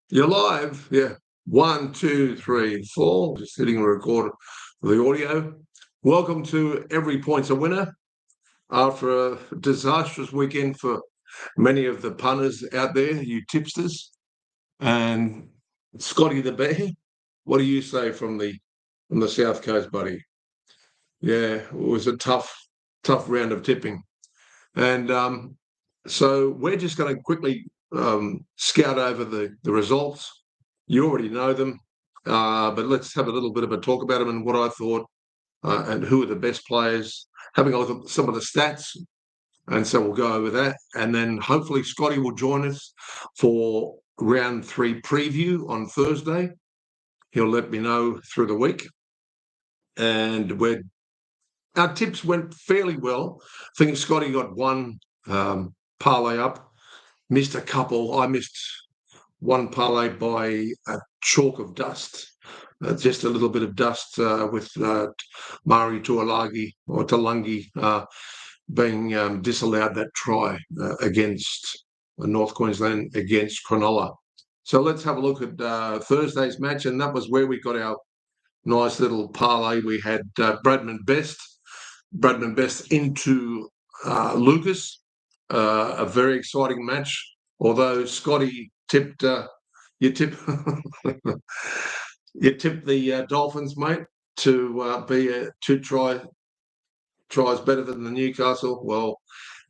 You're live, yeah. One, two, three, four. Just hitting record for the audio. Welcome to Every Point's a Winner. After a disastrous weekend for many of the punters out there, you tipsters, and Scotty the Bear. What do you say from the South Coast, buddy? Yeah, it was a tough round of tipping, and so we're just going to quickly scout over the results. You already know them, but let's have a little bit of a talk about them and what I thought and who are the best players, having a look at some of the stats. And so we'll go over that. And then hopefully Scotty will join us for round 3 preview on Thursday. He'll let me know through the week. And our tips went fairly well. I think Scotty got one parlay up, missed a couple. I missed one parlay by a chalk of dust, just a little bit of dust with Mari Tuolungi being disallowed that try against North Queensland against Cronulla. So let's have a look at Thursday's match, and that was where we got our nice little parlay. We had Bradman Best into Lucas, a very exciting match. Although Scotty tipped, you tip, you tipped the Dolphins, mate, to be tries better than the Newcastle. Well,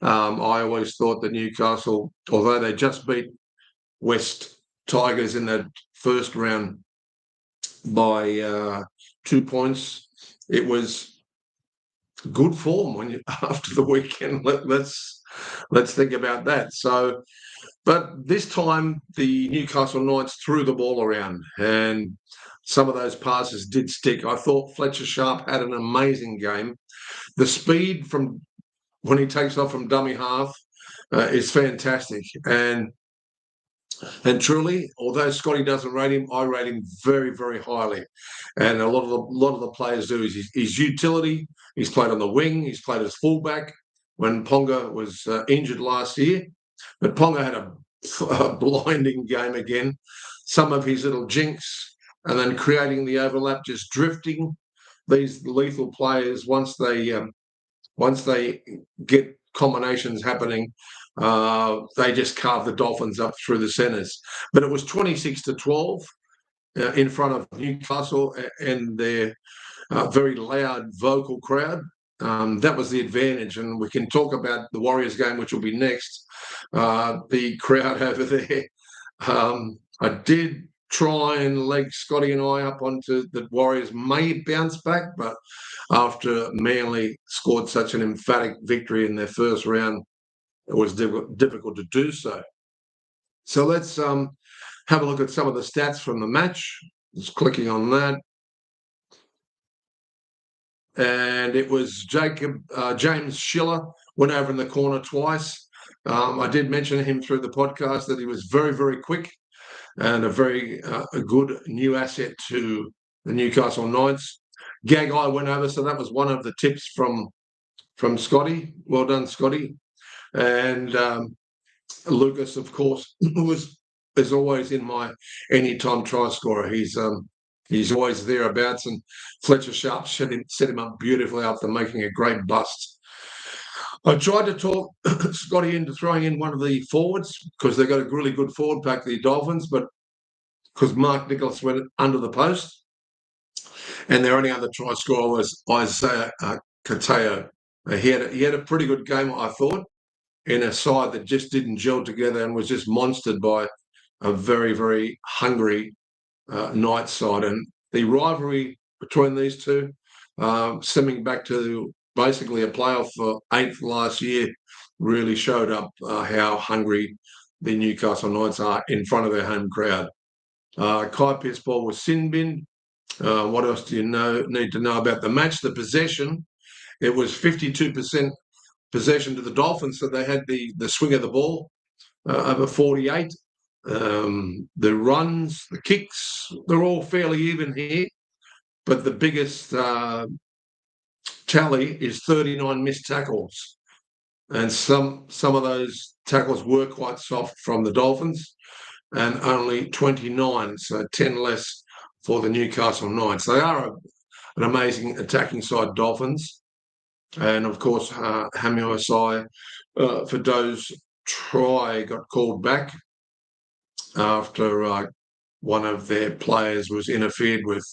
I always thought that Newcastle, although they just beat West Tigers in the first round by 2 points, it was good form when you after the weekend. Let's think about that. So, but this time the Newcastle Knights threw the ball around, and some of those passes did stick. I thought Fletcher Sharp had an amazing game. The speed from when he takes off from dummy half is fantastic, and truly, although Scotty doesn't rate him, I rate him very, very highly. And a lot of the players do. Is his utility. He's played on the wing. He's played as fullback when Ponga was injured last year. But Ponga had a blinding game again. Some of his little jinx, and then creating the overlap, just drifting. These lethal players, once they get combinations happening, they just carve the Dolphins up through the centres. But it was 26-12 in front of Newcastle and their very loud vocal crowd. That was the advantage, and we can talk about the Warriors game, which will be next. The crowd over there. I did try and leg Scotty and I up onto the Warriors may bounce back, but after Manly scored such an emphatic victory in their first round, it was difficult to do so. So let's have a look at some of the stats from the match. Just clicking on that. And it was James Schiller went over in the corner twice. I did mention him through the podcast that he was very, very quick and a good new asset to the Newcastle Knights. Gagai went over, so that was one of the tips from Scotty. Well done, Scotty. And Lucas, of course, is always in my anytime try scorer. He's always thereabouts, and Fletcher Sharp set him up beautifully after making a great bust. I tried to talk Scotty into throwing in one of the forwards because they've got a really good forward pack, the Dolphins, but because Mark Nicholas went under the post, and their only other try scorer was Isaiah Kateo. He had a pretty good game, I thought, in a side that just didn't gel together and was just monstered by a very, very hungry Knights side. And the rivalry between these two, stemming back to basically a playoff for 8th last year, really showed up how hungry the Newcastle Knights are in front of their home crowd. Kai Pittsball was sin bin. What else do you need to know about the match? The possession, it was 52% possession to the Dolphins, so they had the swing of the ball over 48. The runs, the kicks, they're all fairly even here, but the biggest tally is 39 missed tackles, and some of those tackles were quite soft from the Dolphins. and only 29, so 10 less for the Newcastle Knights. They are an amazing attacking side, Dolphins. And, of course, Hami Osai, Fado's try got called back after one of their players was interfered with.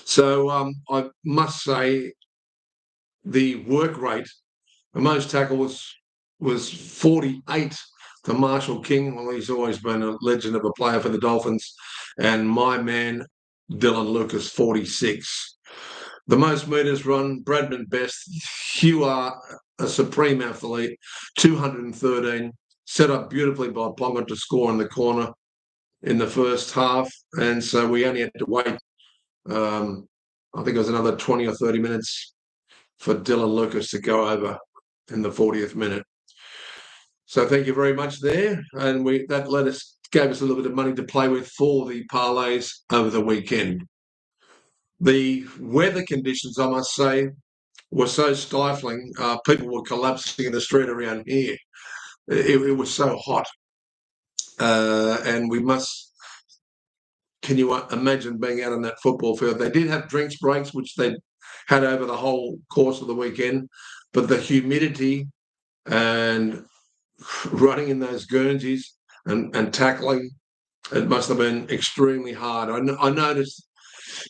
So I must say the work rate, the most tackles was 48 to Marshall King. Well, he's always been a legend of a player for the Dolphins. And my man, Dylan Lucas, 46. The most metres run, Bradman Best. You are a supreme athlete, 213. Set up beautifully by Ponga to score in the corner in the first half. And so we only had to wait, I think it was another 20 or 30 minutes for Dylan Lucas to go over in the 40th minute. So thank you very much there. And that gave us a little bit of money to play with for the parlays over the weekend. The weather conditions, I must say, were so stifling. People were collapsing in the street around here. It was so hot. And can you imagine being out on that football field? They did have drinks breaks, which they had over the whole course of the weekend, but the humidity and running in those Guernseys and tackling, it must have been extremely hard. I noticed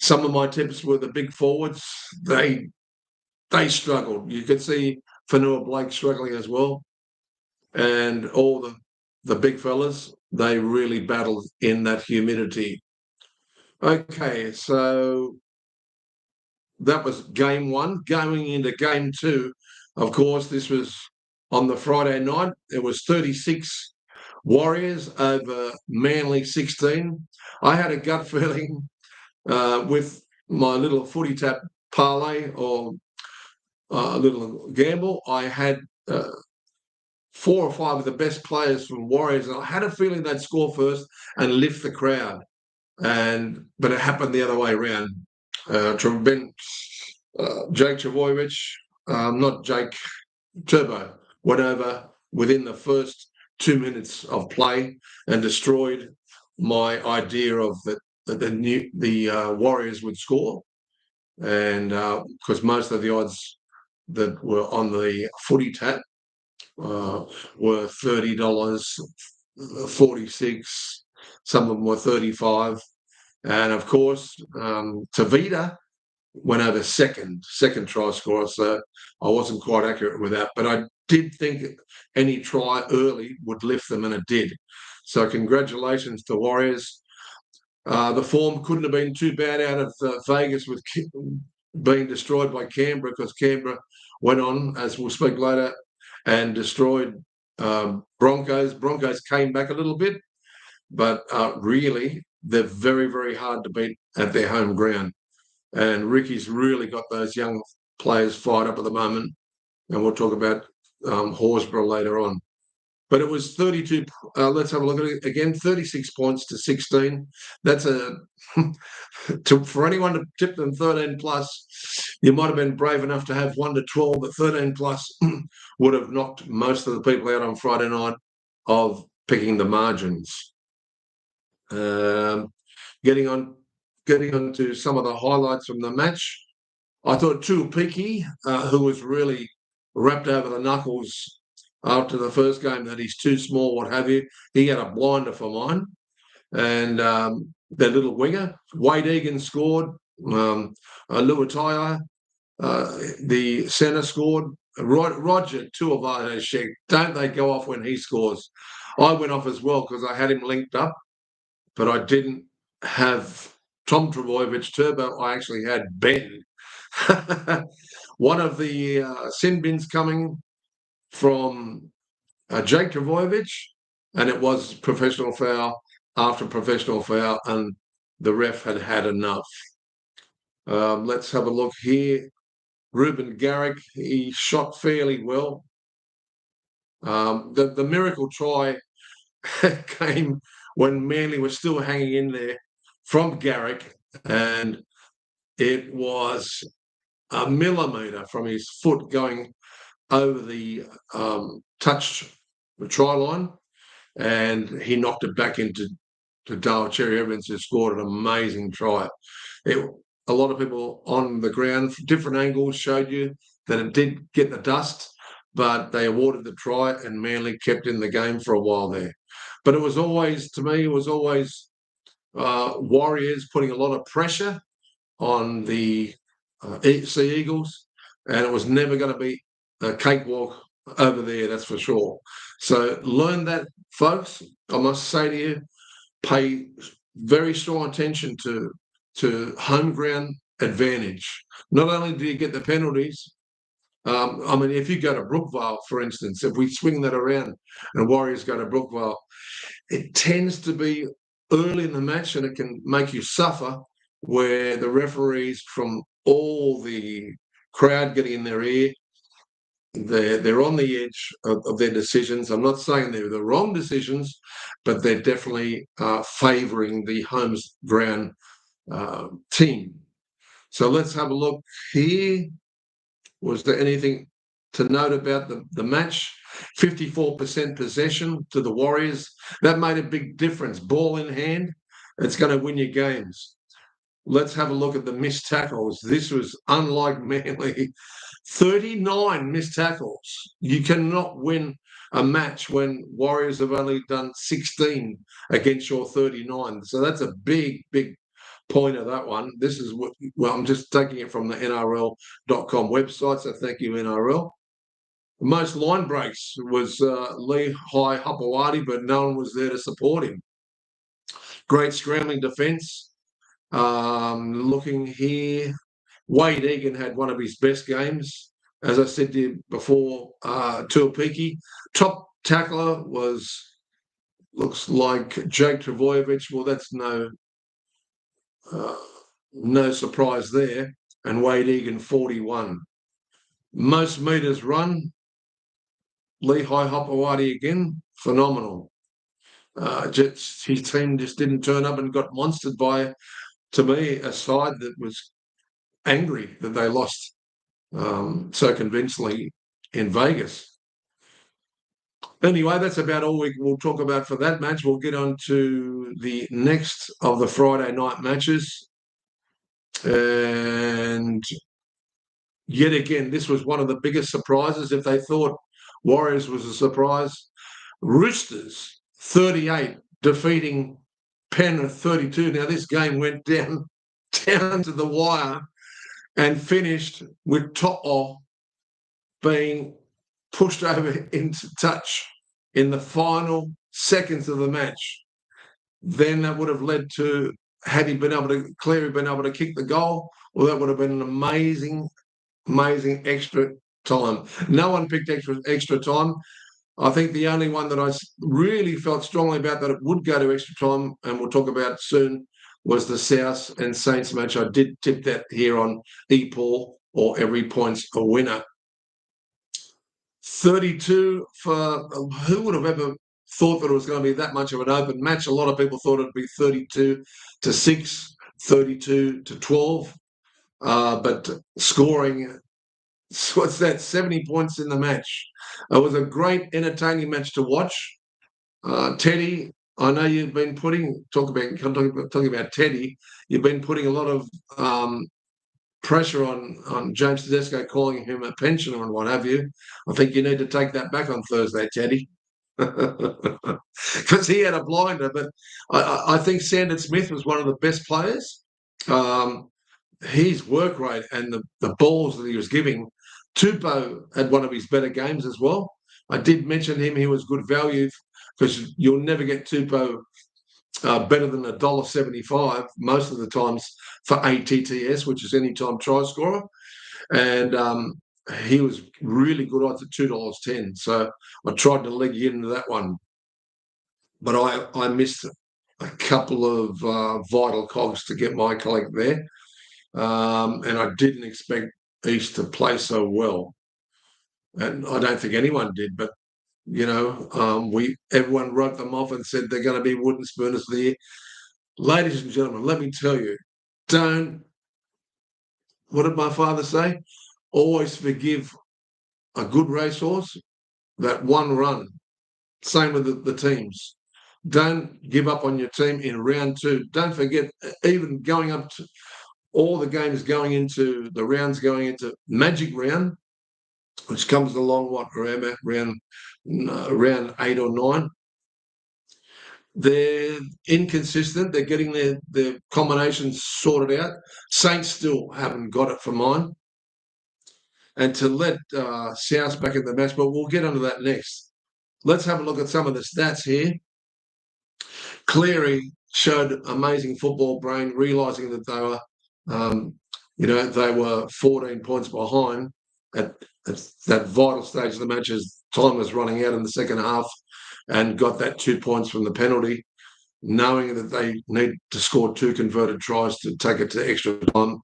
some of my tips were the big forwards. They struggled. You could see Fanua Blake struggling as well. And all the big fellas, they really battled in that humidity. Okay, so that was game one. Going into game two, of course, this was on the Friday night. It was 36 Warriors over Manly 16. I had a gut feeling with my little footy tap parlay or a little gamble. I had 4 or 5 of the best players from Warriors, and I had a feeling they'd score first and lift the crowd. But it happened the other way around. Jake Trbojevic, not Jake Turbo, went over within the first 2 minutes of play and destroyed my idea of that the Warriors would score, and because most of the odds that were on the footy tap were $30, 46. Some of them were 35, and of course, Tavita went over second try scorer, so I wasn't quite accurate with that. But I did think any try early would lift them, and it did. So congratulations to Warriors. The form couldn't have been too bad out of Vegas with being destroyed by Canberra, because Canberra went on, as we'll speak later, and destroyed Broncos. Broncos came back a little bit, but really they're very, very hard to beat at their home ground. And Ricky's really got those young players fired up at the moment. And we'll talk about Horsburgh later on. But it was 32. Let's have a look at it again. 36 points to 16. That's for anyone to tip them 13 plus. You might have been brave enough to have 1 to 12, but 13 plus would have knocked most of the people out on Friday night of picking the margins. Getting on to some of the highlights from the match. I thought Tuapiki, who was really wrapped over the knuckles after the first game that he's too small, what have you, he had a blinder for mine. And their little winger, Wade Egan scored. Luatai, the centre, scored. Roger Tuivasa-Sheck, don't they go off when he scores? I went off as well because I had him linked up, but I didn't have Tom Trbojevic Turbo. I actually had Ben. One of the sin bins coming from Jake Trbojevic, and it was professional foul after professional foul, and the ref had enough. Let's have a look here. Ruben Garrick, he shot fairly well. The miracle try came when Manly was still hanging in there from Garrick, and it was a millimetre from his foot going over the try line, and he knocked it back into Dale Cherry Evans, who scored an amazing try. A lot of people on the ground, from different angles, showed you that it did get the dust, but they awarded the try, and Manly kept in the game for a while there. But it was always, to me, Warriors putting a lot of pressure on the Sea Eagles, and it was never going to be a cakewalk over there, that's for sure. So learn that, folks. I must say to you, pay very strong attention to home ground advantage. Not only do you get the penalties, I mean, if you go to Brookvale, for instance, if we swing that around and Warriors go to Brookvale, it tends to be early in the match and it can make you suffer, where the referees from all the crowd getting in their ear, they're on the edge of their decisions. I'm not saying they're the wrong decisions, but they're definitely favouring the home ground team. So let's have a look here. Was there anything to note about the match? 54% possession to the Warriors. That made a big difference. Ball in hand, it's going to win you games. Let's have a look at the missed tackles. This was unlike Manly. 39 missed tackles. You cannot win a match when Warriors have only done 16 against your 39. So that's a big, big point of that one. This is what, well, I'm just taking it from the NRL.com website, so thank you, NRL. Most line breaks was Lehigh Hopewadi, but no one was there to support him. Great scrambling defence. Looking here, Wade Egan had one of his best games. As I said to you before, Tuapiki. Top tackler looks like Jake Travojevic. Well, that's no surprise there. And Wade Egan, 41. Most metres run, Lehigh Hopewadi again, phenomenal. His team just didn't turn up and got monstered by, to me, a side that was angry that they lost so convincingly in Vegas. Anyway, that's about all we'll talk about for that match. We'll get on to the next of the Friday night matches. And yet again, this was one of the biggest surprises. If they thought Warriors was a surprise, Roosters 38 defeating Penrith 32. Now this game went down to the wire and finished with To'o being pushed over into touch in the final seconds of the match. Then that would have led to, had he been able to, Cleary been able to kick the goal, well, that would have been an amazing extra time. No one picked extra time. I think the only one that I really felt strongly about that it would go to extra time, and we'll talk about it soon, was the South and Saints match. I did tip that here on EPAW, or every point's a winner. 32 for, who would have ever thought that it was going to be that much of an open match? A lot of people thought it'd be 32-6, 32-12, but scoring, what's that, 70 points in the match. It was a great, entertaining match to watch. Teddy, I know you've been talking about Teddy, you've been putting a lot of pressure on James Tedesco, calling him a pensioner and what have you. I think you need to take that back on Thursday, Teddy, because he had a blinder. But I think Sandon Smith was one of the best players. His work rate and the balls that he was giving. Tupou had one of his better games as well. I did mention him. He was good value, because you'll never get Tupou better than $1.75 most of the times for ATTS, which is anytime try scorer. And he was really good odds at $2.10. So I tried to leg you into that one. But I missed a couple of vital cogs to get my collect there. And I didn't expect East to play so well. And I don't think anyone did, but everyone wrote them off and said they're going to be wooden spooners of the year. Ladies and gentlemen, let me tell you, what did my father say? Always forgive a good racehorse that one run. Same with the teams. Don't give up on your team in round 2. Don't forget, even going up to all the games going into the rounds going into Magic Round, which comes along round 8 or 9. They're inconsistent. They're getting their combinations sorted out. Saints still haven't got it for mine. And to let South back in the match, but we'll get onto that next. Let's have a look at some of the stats here. Cleary showed amazing football brain, realising that they were 14 points behind at that vital stage of the match as time was running out in the second half, and got that 2 points from the penalty, knowing that they need to score 2 converted tries to take it to extra time.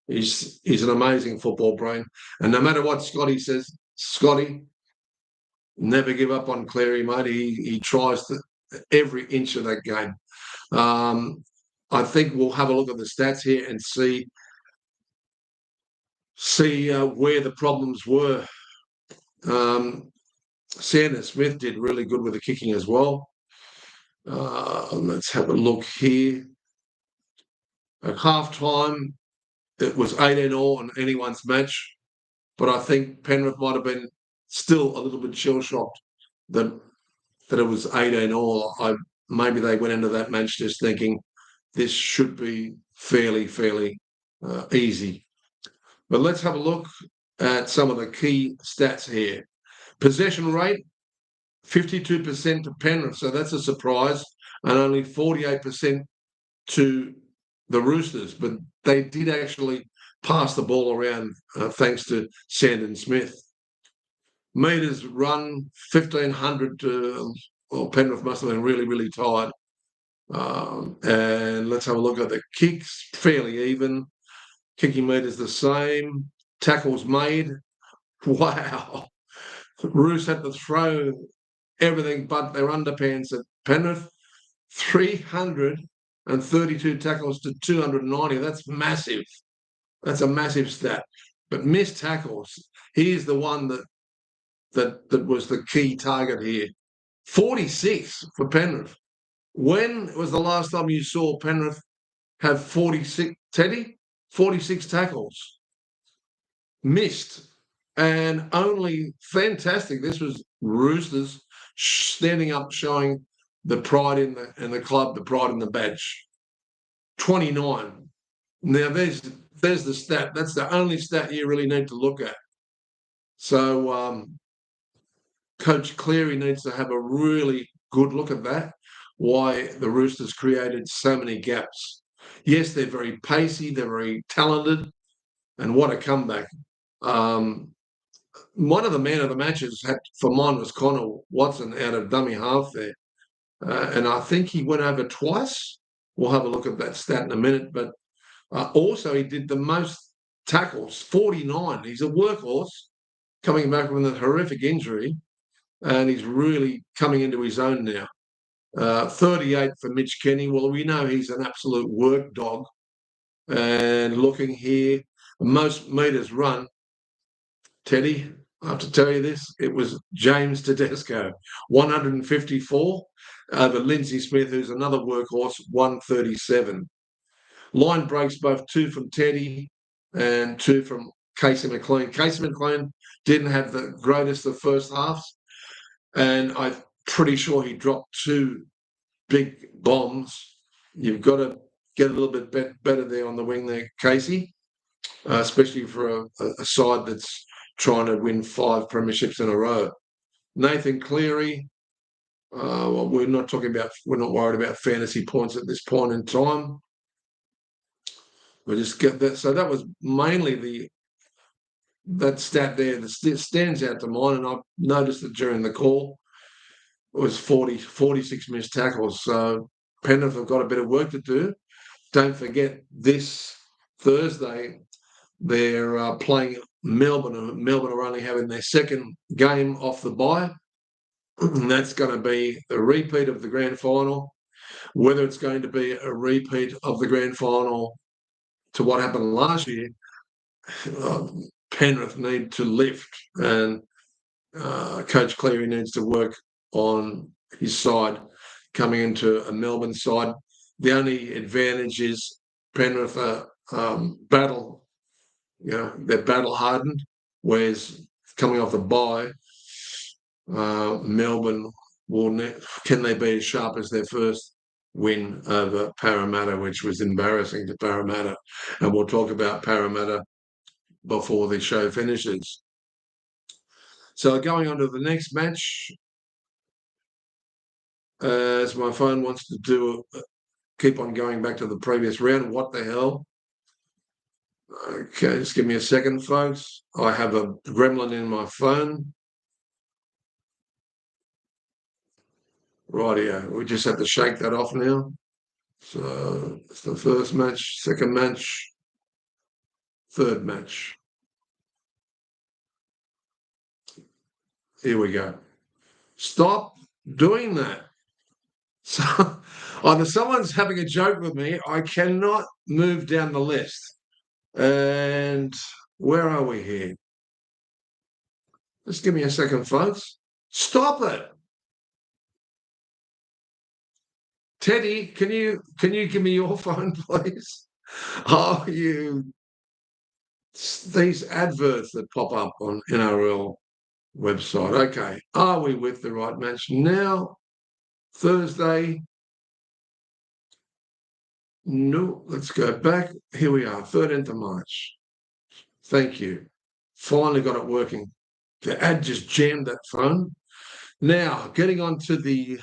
He's an amazing football brain. And no matter what Scotty says, Scotty, never give up on Cleary, mate. He tries every inch of that game. I think we'll have a look at the stats here and see where the problems were. Sandon Smith did really good with the kicking as well. Let's have a look here. At half-time, it was 18-all in anyone's match, but I think Penrith might have been still a little bit shell-shocked that it was 18-all. Maybe they went into that match just thinking this should be fairly easy. But let's have a look at some of the key stats here. Possession rate, 52% to Penrith, so that's a surprise, and only 48% to the Roosters. But they did actually pass the ball around thanks to Sandon Smith. Meters run, 1,500 Penrith must have been really tired. And let's have a look at the kicks, fairly even. Kicking meters the same. Tackles made. Wow. Roos had to throw everything but their underpants at Penrith. 332 tackles to 290. That's massive. That's a massive stat. But missed tackles, here's the one that was the key target here. 46 for Penrith. When was the last time you saw Penrith have 46, Teddy? 46 tackles. Missed. And only fantastic. This was Roosters standing up, showing the pride in the club, the pride in the badge. 29. Now there's the stat. That's the only stat you really need to look at. So Coach Cleary needs to have a really good look at that. Why the Roosters created so many gaps. Yes, they're very pacey, they're very talented, and what a comeback. One of the man of the matches for mine was Connor Watson out of dummy half there. And I think he went over twice. We'll have a look at that stat in a minute. But also he did the most tackles, 49. He's a workhorse coming back from a horrific injury, and he's really coming into his own now. 38 for Mitch Kenny. Well, we know he's an absolute work dog. And looking here, most metres run, Teddy, I have to tell you this, it was James Tedesco, 154, over Lindsay Smith, who's another workhorse, 137. Line breaks, both 2 from Teddy and 2 from Casey McLean. Casey McLean didn't have the greatest of first halves, and I'm pretty sure he dropped 2 big bombs. You've got to get a little bit better there on the wing there, Casey, especially for a side that's trying to win 5 premierships in a row. Nathan Cleary, well, we're not worried about fantasy points at this point in time. We just get that. So that was mainly that stat there that stands out to mine, and I've noticed it during the call. It was 46 missed tackles. So Penrith have got a bit of work to do. Don't forget, this Thursday they're playing Melbourne, and Melbourne are only having their second game off the bye. And that's going to be a repeat of the grand final. Whether it's going to be a repeat of the grand final to what happened last year, Penrith need to lift, and Coach Cleary needs to work on his side coming into a Melbourne side. The only advantage is Penrith are they're battle hardened, whereas coming off the bye, Melbourne can they be as sharp as their first win over Parramatta, which was embarrassing to Parramatta, and we'll talk about Parramatta before the show finishes. So going on to the next match, as my phone wants to keep on going back to the previous round. What the hell? Okay, just give me a second, folks. I have a gremlin in my phone. Rightio, we just have to shake that off now. So it's the first match, second match, third match. Here we go. Stop doing that. So either someone's having a joke with me, I cannot move down the list. And where are we here? Just give me a second, folks. Stop it. Teddy, can you give me your phone, please? Oh, these adverts that pop up on NRL website. Okay, are we with the right match now? Thursday. No, let's go back. Here we are, 13th of March. Thank you. Finally got it working. The ad just jammed that phone. Now, getting on to the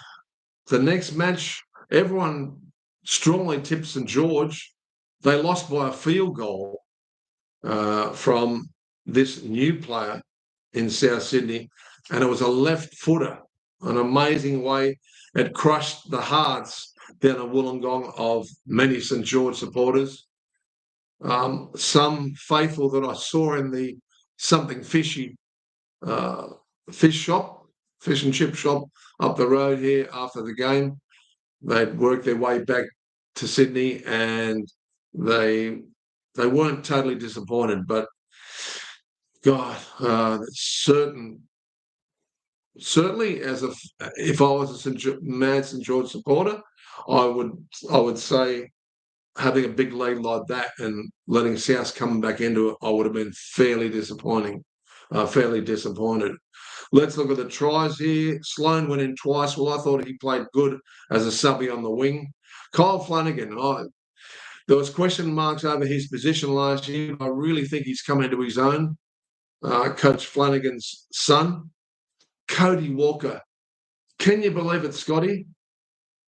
next match, everyone strongly tipped St George. They lost by a field goal from this new player in South Sydney, and it was a left footer, an amazing way. It crushed the hearts down at Wollongong of many St George supporters. Some faithful that I saw in the something fishy fish and chip shop up the road here after the game. They'd worked their way back to Sydney, and they weren't totally disappointed. But God, certainly, if I was a mad St George supporter, I would say having a big lead like that and letting South come back into it, I would have been fairly disappointed. Let's look at the tries here. Sloan went in twice. Well, I thought he played good as a subby on the wing. Kyle Flanagan, there was question marks over his position last year. I really think he's come into his own. Coach Flanagan's son, Cody Walker. Can you believe it, Scotty?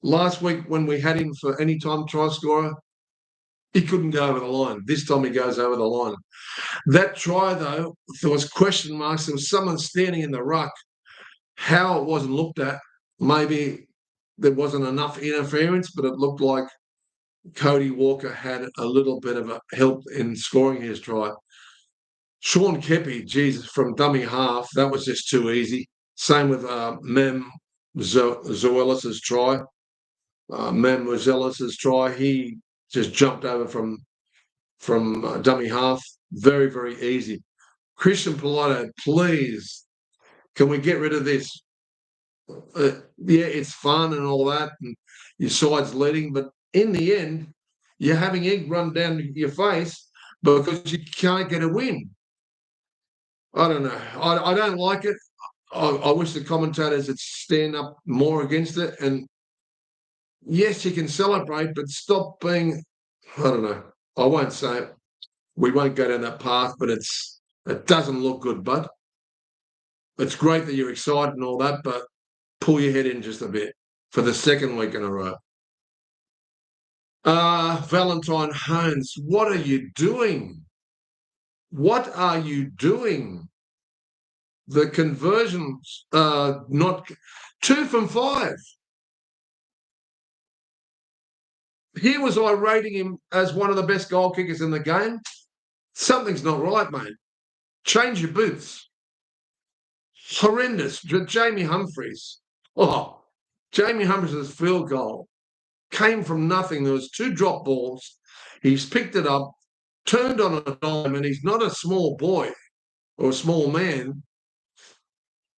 Last week when we had him for any time try scorer, he couldn't go over the line. This time he goes over the line. That try, though, there was question marks. There was someone standing in the ruck. How it wasn't looked at, maybe there wasn't enough interference, but it looked like Cody Walker had a little bit of a help in scoring his try. Sean Kepi, Jesus, from dummy half, that was just too easy. Same with Mem Zoelis' try. Mem Zoelis' try, he just jumped over from dummy half. Very, very easy. Christian Pilato, please, can we get rid of this? Yeah, it's fun and all that, and your side's leading, but in the end, you're having egg run down your face because you can't get a win. I don't know. I don't like it. I wish the commentators would stand up more against it. And yes, you can celebrate, but stop being, I don't know. I won't say it. We won't go down that path, but it doesn't look good, bud. It's great that you're excited and all that, but pull your head in just a bit for the second week in a row. Valentine Holmes, what are you doing? What are you doing? The conversions, not 2 from 5. Here was I rating him as one of the best goal kickers in the game. Something's not right, mate. Change your boots. Horrendous. Jamie Humphries. Oh, Jamie Humphries' field goal came from nothing. There was 2 drop balls. He's picked it up, turned on a dime, and he's not a small boy or a small man.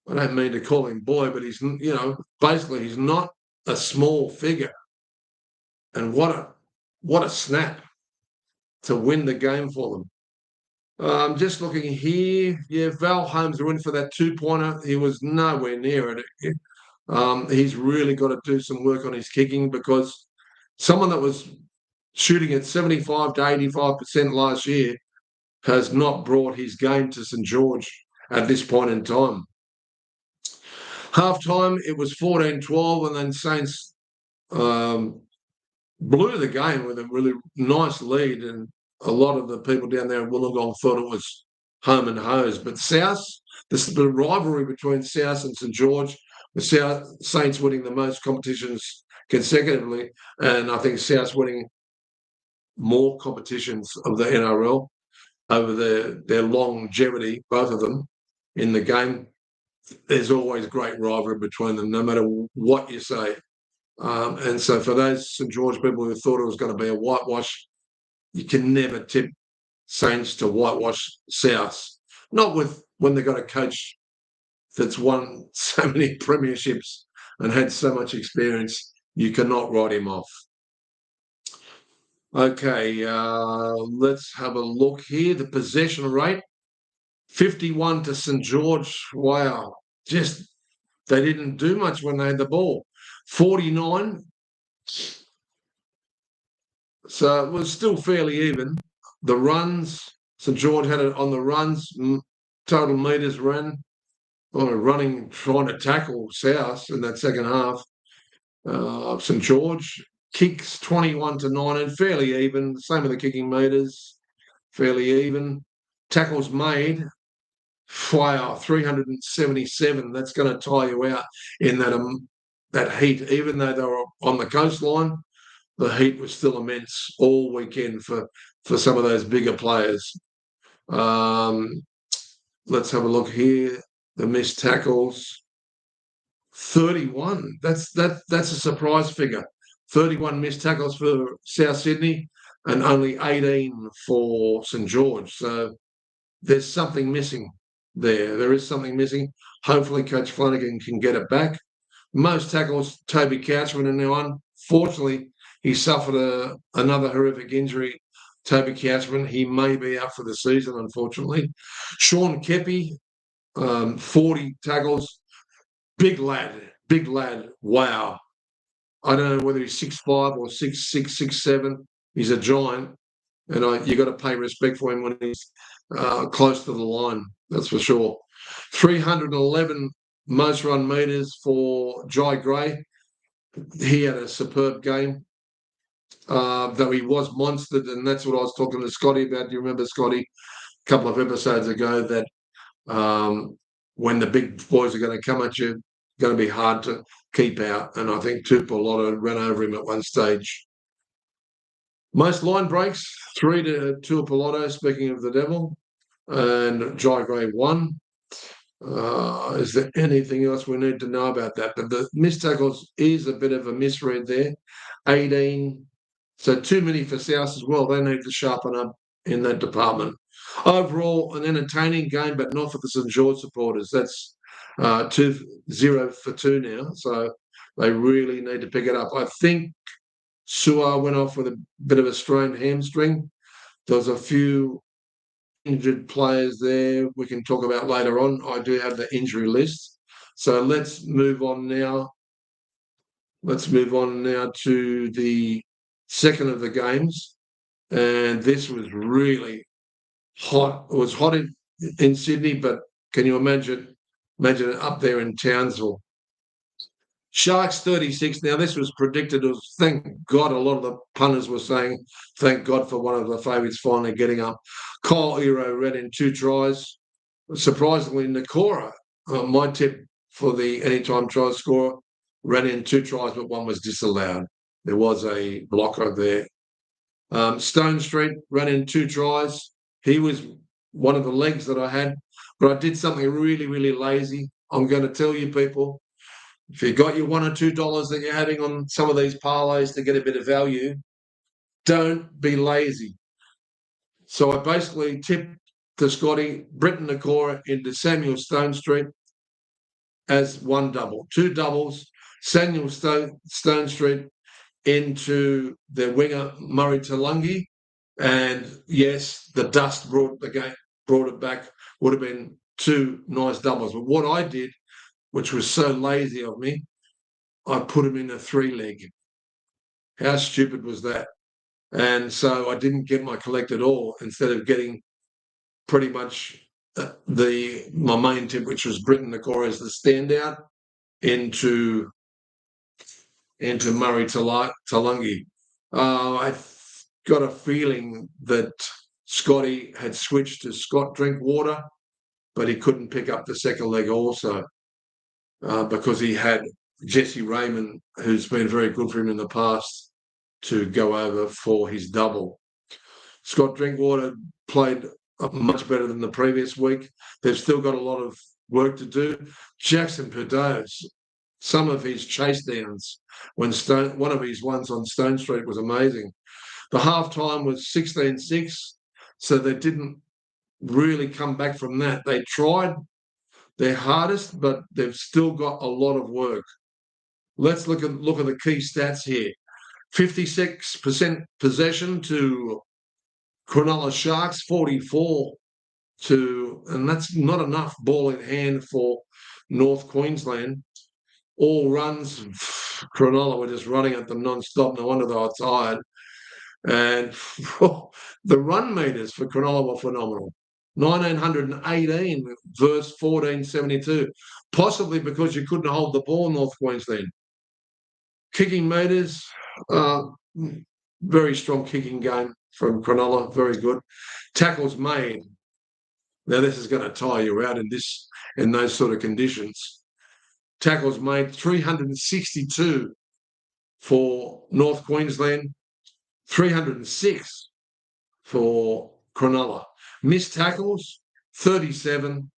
I don't mean to call him boy, but he's, basically he's not a small figure. And what a snap to win the game for them. Just looking here, yeah, Val Holmes went for that 2-pointer. He was nowhere near it. He's really got to do some work on his kicking, because someone that was shooting at 75 to 85% last year has not brought his game to St George at this point in time. Half time, it was 14-12, and then Saints blew the game with a really nice lead, and a lot of the people down there in Wollongong thought it was home and hose. But South, the rivalry between South and St George, the South Saints winning the most competitions consecutively, and I think South winning more competitions of the NRL over their longevity, both of them, in the game. There's always great rivalry between them, no matter what you say. And so for those St George people who thought it was going to be a whitewash, you can never tip Saints to whitewash South. Not with when they've got a coach that's won so many premierships and had so much experience. You cannot write him off. Okay, let's have a look here. The possession rate, 51 to St George. Wow, just they didn't do much when they had the ball. 49. So it was still fairly even. The runs, St George had it on the runs, total metres run, running, trying to tackle South in that second half. St George kicks 21 to 19, fairly even. Same with the kicking metres, fairly even. Tackles made, wow, 377. That's going to tie you out in that heat, even though they were on the coastline. The heat was still immense all weekend for some of those bigger players. Let's have a look here. The missed tackles, 31. That's a surprise figure. 31 missed tackles for South Sydney and only 18 for St George. So there's something missing there. There is something missing. Hopefully Coach Flanagan can get it back. Most tackles, Toby Couchman in there. Unfortunately, he suffered another horrific injury. Toby Couchman, he may be out for the season, unfortunately. Sean Kepi, 40 tackles. Big lad. Wow. I don't know whether he's 6'5" or 6'6", 6'7". He's a giant. And you got to pay respect for him when he's close to the line, that's for sure. 311 most run metres for Jai Gray. He had a superb game, though he was monstered, and that's what I was talking to Scotty about. Do you remember, Scotty, a couple of episodes ago, that when the big boys are going to come at you, going to be hard to keep out. And I think Tupolotta ran over him at one stage. Most line breaks, 3 to Tupolotta, speaking of the devil, and Jai Gray 1. Is there anything else we need to know about that? But the missed tackles is a bit of a misread there. 18. So too many for South as well. They need to sharpen up in that department. Overall, an entertaining game, but not for the St George supporters. That's 2-0 for 2 now. So they really need to pick it up. I think Suar went off with a bit of a strained hamstring. There was a few injured players there we can talk about later on. I do have the injury list. So let's move on now. Let's move on now to the second of the games. And this was really hot. It was hot in Sydney, but can you imagine it up there in Townsville? Sharks 36. Now, this was predicted. It was, thank God, a lot of the punters were saying, thank God for one of the favourites finally getting up. Kyle Ero ran in 2 tries. Surprisingly, Nakora, my tip for the anytime try scorer, ran in 2 tries, but one was disallowed. There was a blocker there. Stone Street ran in 2 tries. He was one of the legs that I had, but I did something really, really lazy. I'm going to tell you, people, if you got your $1 or $2 that you're having on some of these parlays to get a bit of value, don't be lazy. So I basically tipped to Scotty Britton Nakora into Samuel Stone Street. as one double. Two doubles, Samuel Stone Street into the winger Murray Talangi. And yes, the dust brought it back. Would have been two nice doubles. But what I did, which was so lazy of me, I put him in a three-leg. How stupid was that? And so I didn't get my collected all instead of getting pretty much my main tip, which was Britain Nakora as the standout, into Murray Talangi. I got a feeling that Scotty had switched to Scott Drinkwater, but he couldn't pick up the second leg also because he had Jesse Raymond, who's been very good for him in the past, to go over for his double. Scott Drinkwater played much better than the previous week. They've still got a lot of work to do. Jackson Perdos, some of his chase downs, one of his ones on Stone Street was amazing. The half time was 16-6, so they didn't really come back from that. They tried their hardest, but they've still got a lot of work. Let's look at the key stats here. 56% possession to Cronulla Sharks, 44 and that's not enough ball in hand for North Queensland. All runs, Cronulla were just running at them non-stop. No wonder they were tired. And the run meters for Cronulla were phenomenal. 1,918 versus 1,472, possibly because you couldn't hold the ball, North Queensland. Kicking meters, very strong kicking game from Cronulla, very good. Tackles made. Now this is going to tire you out in those sort of conditions. Tackles made 362 for North Queensland, 306 for Cronulla. Missed tackles, 37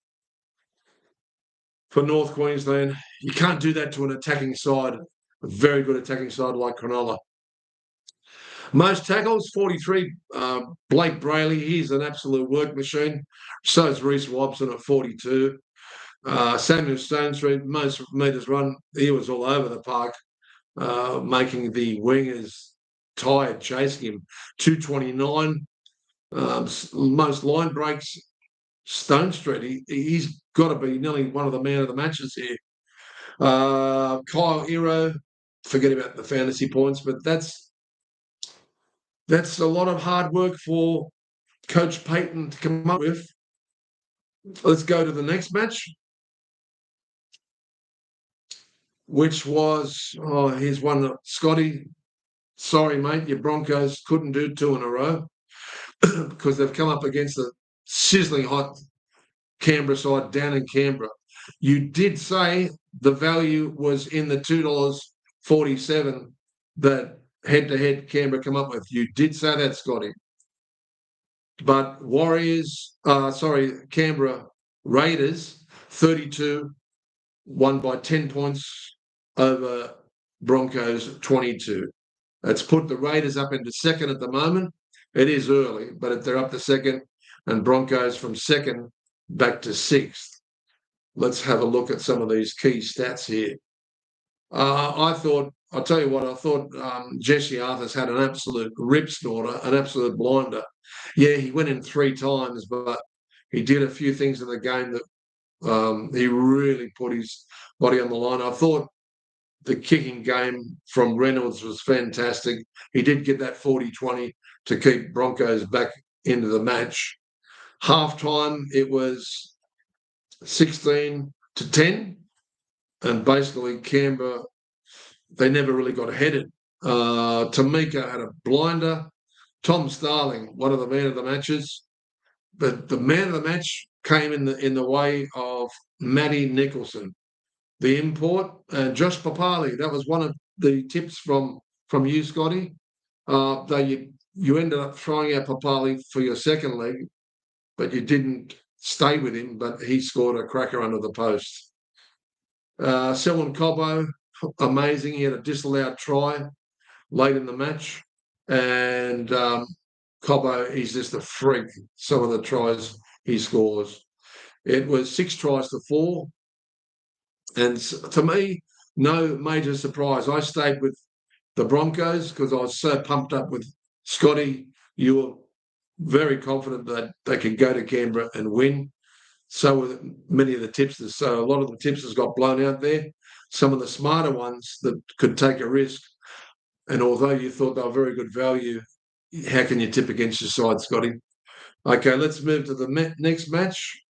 for North Queensland. You can't do that to an attacking side, a very good attacking side like Cronulla. Most tackles, 43. Blake Brayley, he's an absolute work machine. So is Reece Wobson at 42. Samuel Stone Street, most metres run, he was all over the park, making the wingers tired chasing him. 229. Most line breaks, Stone Street. He's got to be nearly one of the man of the matches here. Kyle Hero, forget about the fantasy points, but that's a lot of hard work for Coach Payton to come up with. Let's go to the next match, which was, here's one, Scotty. Sorry, mate, your Broncos couldn't do two in a row because they've come up against a sizzling hot Canberra side down in Canberra. You did say the value was in the $2.47 that head-to-head Canberra come up with. You did say that, Scotty. But Canberra Raiders, 32, won by 10 points over Broncos 22. That's put the Raiders up into second at the moment. It is early, but they're up to second, and Broncos from second back to sixth. Let's have a look at some of these key stats here. I thought Jesse Arthur's had an absolute rip snorter, an absolute blinder. Yeah, he went in 3 times, but he did a few things in the game that he really put his body on the line. I thought the kicking game from Reynolds was fantastic. He did get that 40-20 to keep Broncos back into the match. Half-time, it was 16-10, and basically Canberra, they never really got headed. Tamika had a blinder. Tom Starling, one of the man of the matches. But the man of the match came in the way of Matty Nicholson, the import. Josh Papali, that was one of the tips from you, Scotty. You ended up throwing out Papali for your second leg, but you didn't stay with him, but he scored a cracker under the post. Selwyn Cobbo, amazing. He had a disallowed try late in the match. And Cobbo, he's just a freak, some of the tries he scores. It was 6 tries to 4. And to me, no major surprise. I stayed with the Broncos because I was so pumped up with Scotty. You were very confident that they could go to Canberra and win. So were many of the tipsters. So a lot of the tipsters got blown out there. Some of the smarter ones that could take a risk. And although you thought they were very good value, how can you tip against your side, Scotty? Okay, let's move to the next match.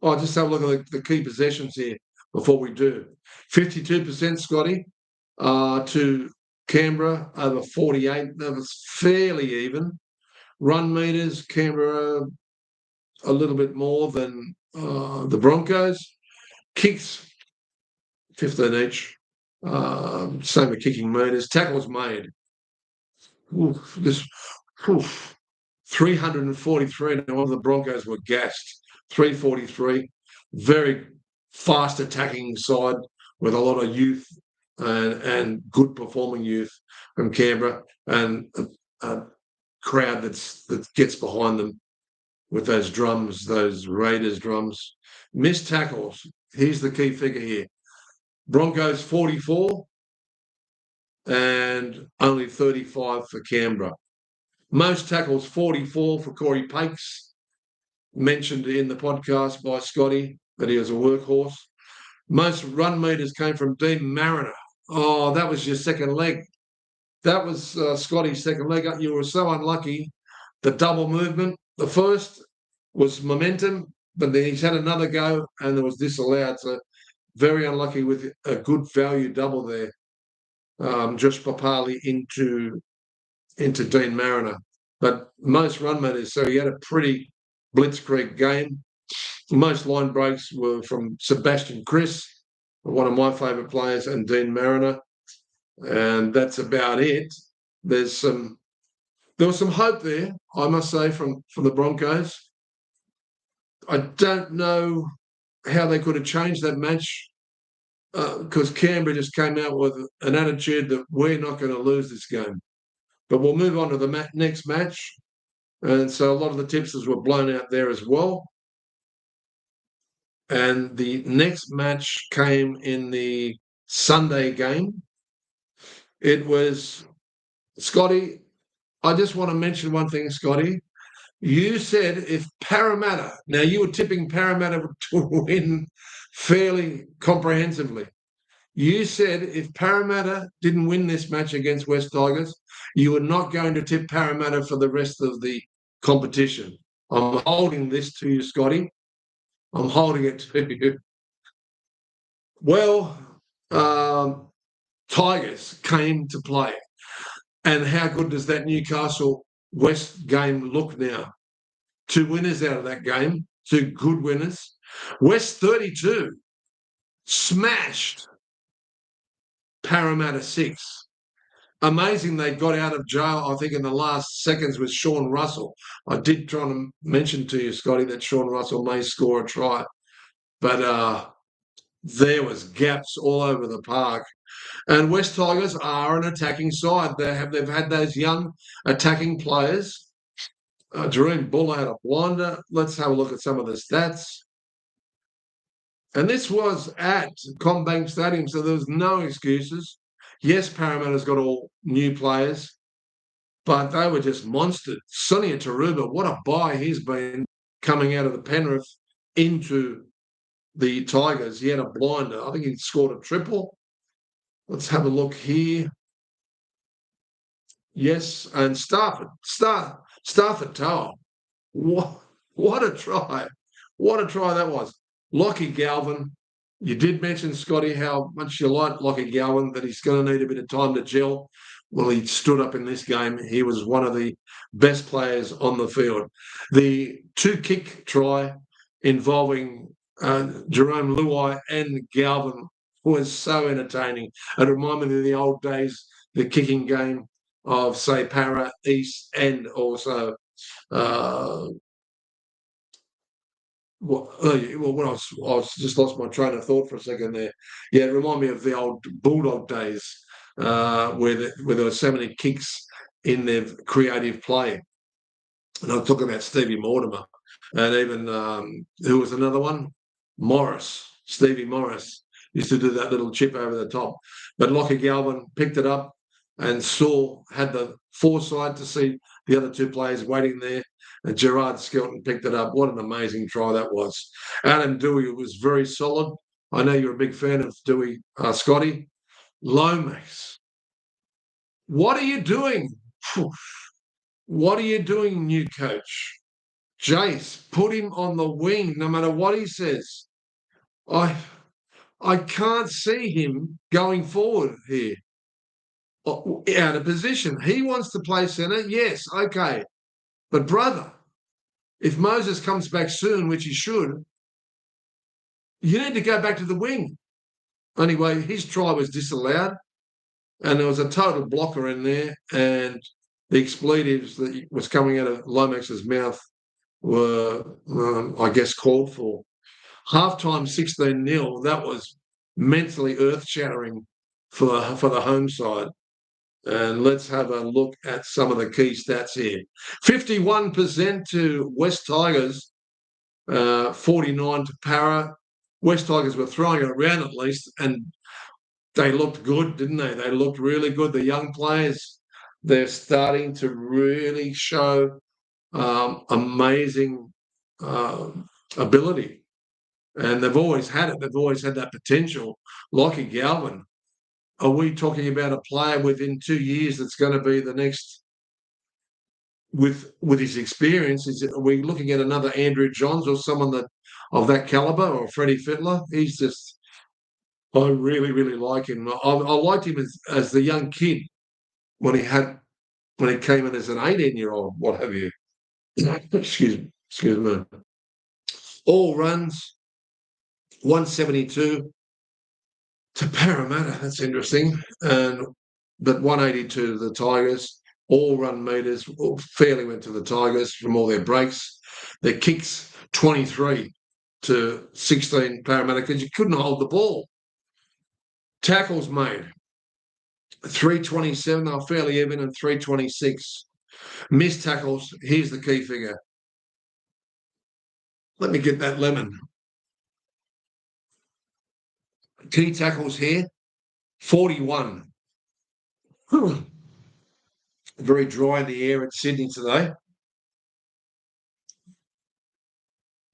Oh, just have a look at the key possessions here before we do. 52%, Scotty, to Canberra over 48. That was fairly even. Run meters, Canberra a little bit more than the Broncos. Kicks, 15 each. Same with kicking meters. Tackles made. This oof, 343. Now, the Broncos were gassed. 343. Very fast attacking side with a lot of youth and good performing youth from Canberra and a crowd that gets behind them with those drums, those Raiders drums. Missed tackles. Here's the key figure here. Broncos 44 and only 35 for Canberra. Most tackles 44 for Corey Pakes, mentioned in the podcast by Scotty that he was a workhorse. Most run meters came from Dean Mariner. Oh, that was your second leg. That was Scotty's second leg. You were so unlucky. The double movement, the first was momentum, but then he's had another go and it was disallowed. So very unlucky with a good value double there. Josh Papali into Dean Mariner. But most run meters, so he had a pretty blitzkrieg game. Most line breaks were from Sebastian Chris, one of my favourite players, and Dean Mariner. And that's about it. There was some hope there, I must say, from the Broncos. I don't know how they could have changed that match because Canberra just came out with an attitude that we're not going to lose this game. But we'll move on to the next match. And so a lot of the tipsters were blown out there as well. And the next match came in the Sunday game. It was, Scotty, I just want to mention one thing, Scotty. You said if Parramatta, now you were tipping Parramatta to win fairly comprehensively. You said if Parramatta didn't win this match against West Tigers, you were not going to tip Parramatta for the rest of the competition. I'm holding this to you, Scotty. I'm holding it to you. Well, Tigers came to play. And how good does that Newcastle West game look now? 2 winners out of that game, 2 good winners. West 32 smashed Parramatta 6. Amazing they got out of jail, I think, in the last seconds with Sean Russell. I did try to mention to you, Scotty, that Sean Russell may score a try. But there was gaps all over the park. And West Tigers are an attacking side. They've had those young attacking players. Jerome Buller had a blinder. Let's have a look at some of the stats. And this was at Combank Stadium, so there was no excuses. Yes, Parramatta's got all new players, but they were just monsters. Sonia Taruba, what a buy he's been coming out of the Penrith into the Tigers. He had a blinder. I think he scored a triple. Let's have a look here. Yes, and Stafford Tower. What a try. What a try that was. Lockie Galvin. You did mention, Scotty, how much you like Lockie Galvin, that he's going to need a bit of time to gel. Well, he stood up in this game. He was one of the best players on the field. The 2-kick try involving Jerome Luai and Galvin was so entertaining. It reminded me of the old days, the kicking game of, say, Para, East, and also when I was just lost my train of thought for a second there. Yeah, it reminded me of the old Bulldog days where there were so many kicks in their creative play. And I'm talking about Stevie Mortimer and even who was another one? Morris. Stevie Morris used to do that little chip over the top. But Lockie Galvin picked it up and had the foresight to see the other two players waiting there. And Gerard Skelton picked it up. What an amazing try that was. Adam Dewey was very solid. I know you're a big fan of Dewey, Scotty. Lomax. What are you doing? What are you doing, new coach? Jace, put him on the wing no matter what he says. I can't see him going forward here. Out of position. He wants to play centre. Yes, okay. But, brother, if Moses comes back soon, which he should, you need to go back to the wing. Anyway, his try was disallowed, and there was a total blocker in there, and the expletives that was coming out of Lomax's mouth were, I guess, called for. Half-time 16-0, that was mentally earth-shattering for the home side. And let's have a look at some of the key stats here. 51% to West Tigers, 49 to Para. West Tigers were throwing it around at least, and they looked good, didn't they? They looked really good. The young players, they're starting to really show amazing ability. And they've always had it. They've always had that potential. Lockie Galvin, are we talking about a player within 2 years that's going to be the next, with his experience? Are we looking at another Andrew Johns or someone of that calibre, or Freddie Fittler? He's just, I really, really like him. I liked him as the young kid when he came in as an 18-year-old, what have you. Excuse me. All runs, 172 to Parramatta. That's interesting. But 182 to the Tigers. All run meters fairly went to the Tigers from all their breaks. Their kicks, 23 to 16 Parramatta, because you couldn't hold the ball. Tackles made, 327. They were fairly even, and 326. Missed tackles, here's the key figure. Let me get that lemon. Key tackles here, 41. Very dry in the air at Sydney today.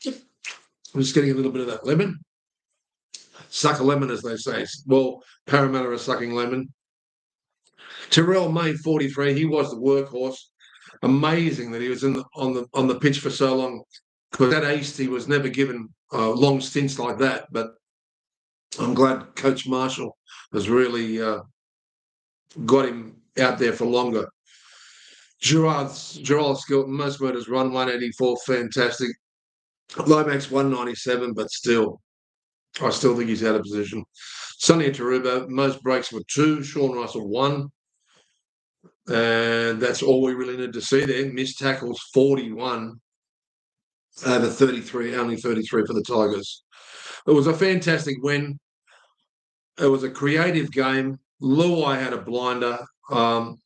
I'm just getting a little bit of that lemon. Suck a lemon, as they say. Well, Parramatta are sucking lemon. Terrell May, 43. He was the workhorse. Amazing that he was on the pitch for so long, because at East he was never given long stints like that. But I'm glad Coach Marshall has really got him out there for longer. Gerard Skelton, most murders run, 184, fantastic. Lomax, 197, but still, I still think he's out of position. Sonny Taruba, most breaks were 2. Sean Russell, 1. And that's all we really need to see there. Missed tackles, 41 over 33, only 33 for the Tigers. It was a fantastic win. It was a creative game. Luai had a blinder.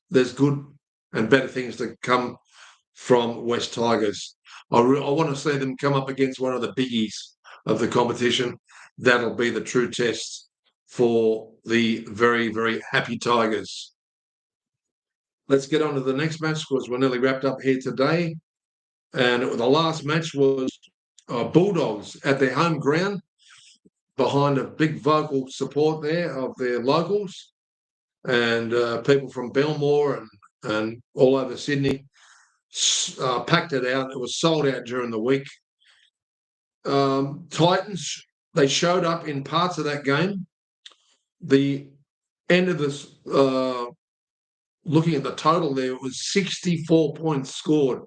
There's good and better things to come from West Tigers. I want to see them come up against one of the biggies of the competition. That'll be the true test for the very, very happy Tigers. Let's get on to the next match, because we're nearly wrapped up here today. And the last match was Bulldogs at their home ground, behind a big vocal support there of their locals and people from Belmore and all over Sydney. Packed it out. It was sold out during the week. Titans, they showed up in parts of that game. The end of this, looking at the total there, it was 64 points scored.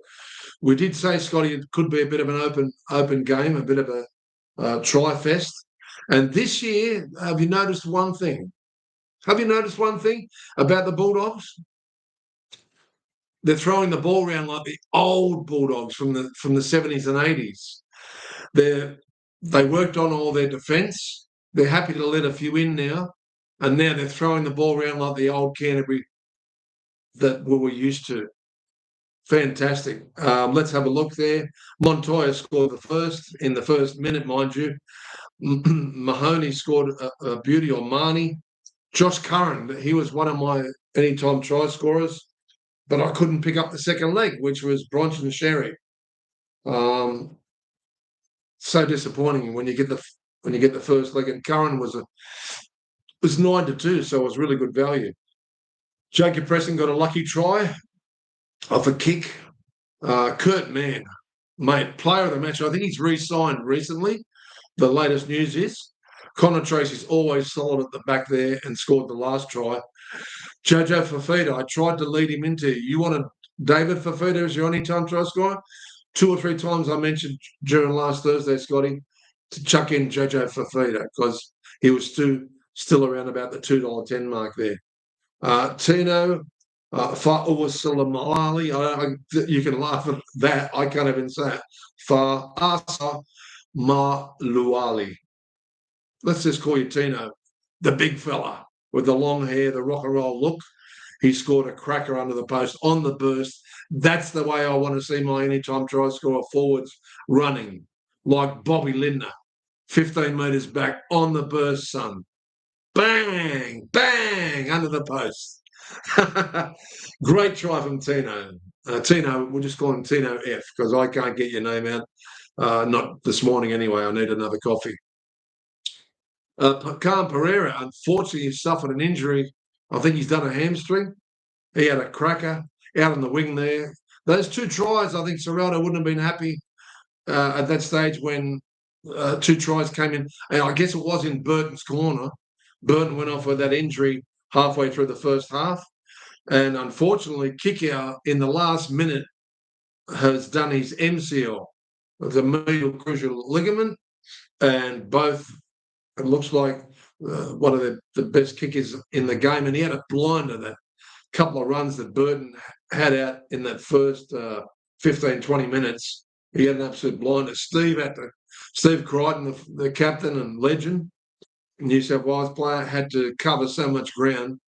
We did say, Scotty, it could be a bit of an open game, a bit of a try fest. And this year, have you noticed one thing? Have you noticed one thing about the Bulldogs? They're throwing the ball around like the old Bulldogs from the 70s and 80s. They worked on all their defence. They're happy to let a few in now, and now they're throwing the ball around like the old Canterbury that we were used to. Fantastic. Let's have a look there. Montoya scored in the first minute, mind you. Mahoney scored a beauty, or Marnie. Josh Curran, he was one of my anytime try scorers, but I couldn't pick up the second leg, which was Bronson Sherry. So disappointing when you get the first leg, and Curran was 9-2, so it was really good value. Jacob Preston got a lucky try off a kick. Kurt Mann, mate, player of the match. I think he's re-signed recently. The latest news is Connor Tracy's always solid at the back there and scored the last try. Jojo Fafita, I tried to lead him into you wanted David Fafita as your anytime try scorer. 2 or 3 times I mentioned during last Thursday, Scotty, to chuck in Jojo Fafita because he was still around about the $2.10 mark there. Tino Fa'uwasilamali, you can laugh at that. I can't even say it. Fa'asa Maluali. Let's just call you Tino, the big fella with the long hair, the rock and roll look. He scored a cracker under the post on the burst. That's the way I want to see my anytime try scorer forwards running, like Bobby Lindner, 15 metres back on the burst, son. Bang, bang, under the post. Great try from Tino. Tino, we'll just call him Tino F because I can't get your name out. Not this morning anyway. I need another coffee. Khan Pereira, unfortunately, suffered an injury. I think he's done a hamstring. He had a cracker out on the wing there. Those 2 tries, I think Serrano wouldn't have been happy at that stage when 2 tries came in. And I guess it was in Burton's corner. Burton went off with that injury halfway through the first half. And unfortunately, Kikau in the last minute has done his MCL, the medial crucial ligament, and both, it looks like one of the best kickers in the game. And he had a blinder, that couple of runs that Burton had out in that first 15, 20 minutes. He had an absolute blinder. Steve Crichton, the captain and legend, New South Wales player, had to cover so much ground.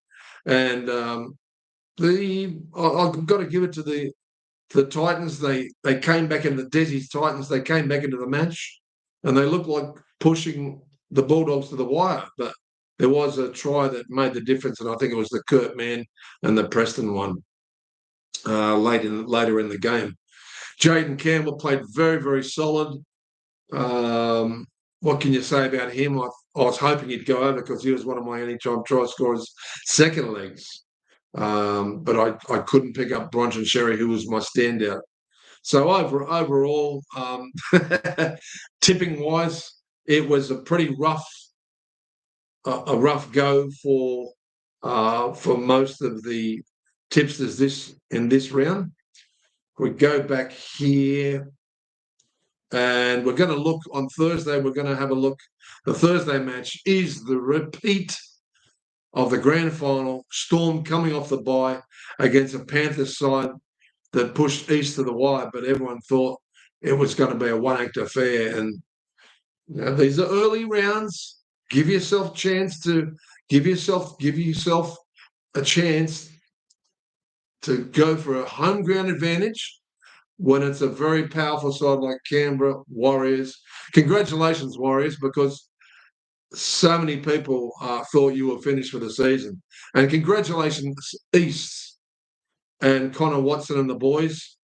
And I've got to give it to the Titans. They came back in the Desi's Titans. They came back into the match, and they looked like pushing the Bulldogs to the wire. But there was a try that made the difference, and I think it was the Kurt Mann and the Preston one later in the game. Jaden Campbell played very, very solid. What can you say about him? I was hoping he'd go over because he was one of my anytime try scorers second legs. But I couldn't pick up Bronson Sherry, who was my standout. So overall, tipping-wise, it was a pretty rough go for most of the tipsters in this round. We go back here, and we're going to look on Thursday. We're going to have a look. The Thursday match is the repeat of the grand final. Storm coming off the bye against a Panthers side that pushed east to the wire, but everyone thought it was going to be a one-act affair. And these are early rounds. Give yourself a chance to go for a home ground advantage when it's a very powerful side like Canberra Warriors. Congratulations, Warriors, because so many people thought you were finished for the season. And congratulations, East and Connor Watson and the boys.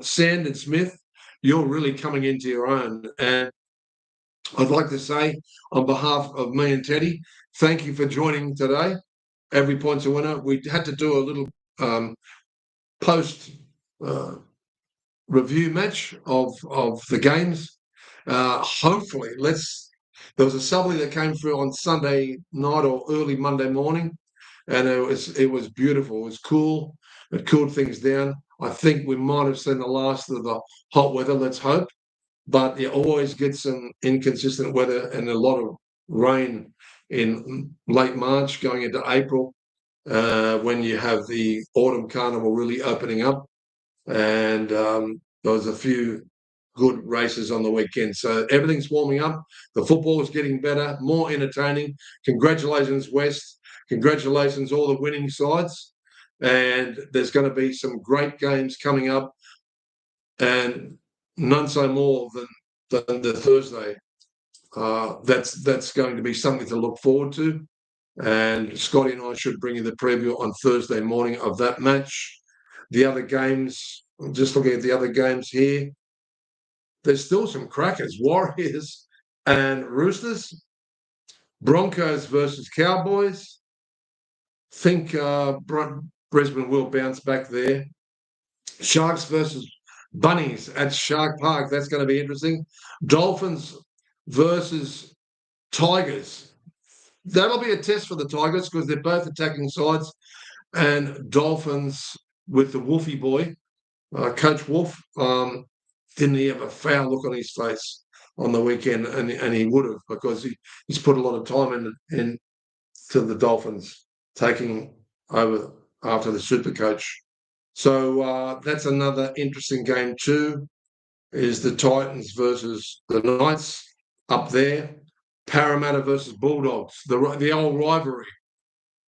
Sand and Smith, you're really coming into your own. And I'd like to say, on behalf of me and Teddy, thank you for joining today. Every Point's a winner. We had to do a little post review match of the games. Hopefully, there was a subly that came through on Sunday night or early Monday morning, and it was beautiful. It was cool. It cooled things down. I think we might have seen the last of the hot weather. Let's hope. But you always get some inconsistent weather and a lot of rain in late March going into April when you have the autumn carnival really opening up. And there was a few good races on the weekend. So everything's warming up. The football is getting better, more entertaining. Congratulations, West. Congratulations, all the winning sides. And there's going to be some great games coming up, and none so more than the Thursday that's going to be something to look forward to. And Scotty and I should bring you the preview on Thursday morning of that match. The other games, just looking at the other games here, there's still some crackers. Warriors and Roosters, Broncos versus Cowboys. Think Brisbane will bounce back there. Sharks versus Bunnies at Shark Park. That's going to be interesting. Dolphins versus Tigers. That'll be a test for the Tigers because they're both attacking sides. And Dolphins with the Wolfie boy, Coach Wolf, didn't he have a foul look on his face on the weekend? And he would have because he's put a lot of time in to the Dolphins taking over after the Super Coach. So that's another interesting game too, is the Titans versus the Knights up there. Parramatta versus Bulldogs, the old rivalry.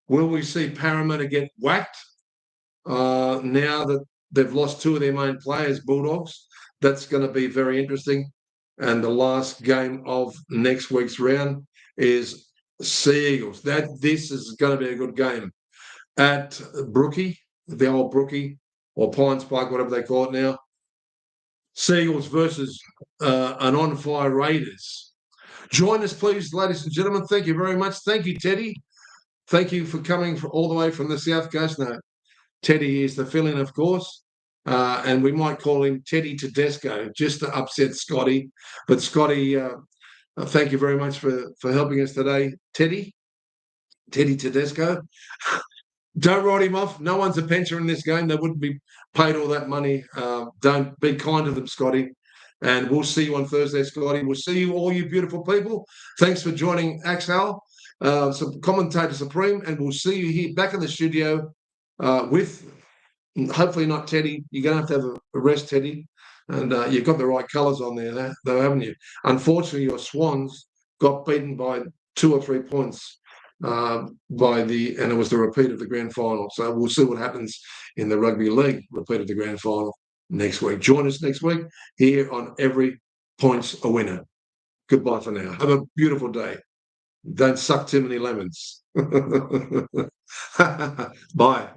Will we see Parramatta get whacked now that they've lost two of their main players, Bulldogs? That's going to be very interesting. And the last game of next week's round is Sea Eagles. This is going to be a good game at Brookie, the old Brookie, or Pines Park, whatever they call it now. Sea Eagles versus an on-fire Raiders. Join us, please, ladies and gentlemen. Thank you very much. Thank you, Teddy. Thank you for coming all the way from the South Coast. No, Teddy is the fill-in, of course, and we might call him Teddy Tedesco just to upset Scotty. But Scotty, thank you very much for helping us today, Teddy Tedesco. Don't write him off. No one's a pensioner in this game. They wouldn't be paid all that money. Don't be kind to them, Scotty. And we'll see you on Thursday, Scotty. We'll see you, all you beautiful people. Thanks for joining Axel, Commentator Supreme, and we'll see you here back in the studio with hopefully not Teddy. You're going to have a rest, Teddy. And you've got the right colours on there, though, haven't you? Unfortunately, your Swans got beaten by 2 or 3 points and it was the repeat of the grand final. So we'll see what happens in the rugby league repeat of the grand final next week. Join us next week here on Every Point's a Winner. Goodbye for now. Have a beautiful day. Don't suck too many lemons. Bye.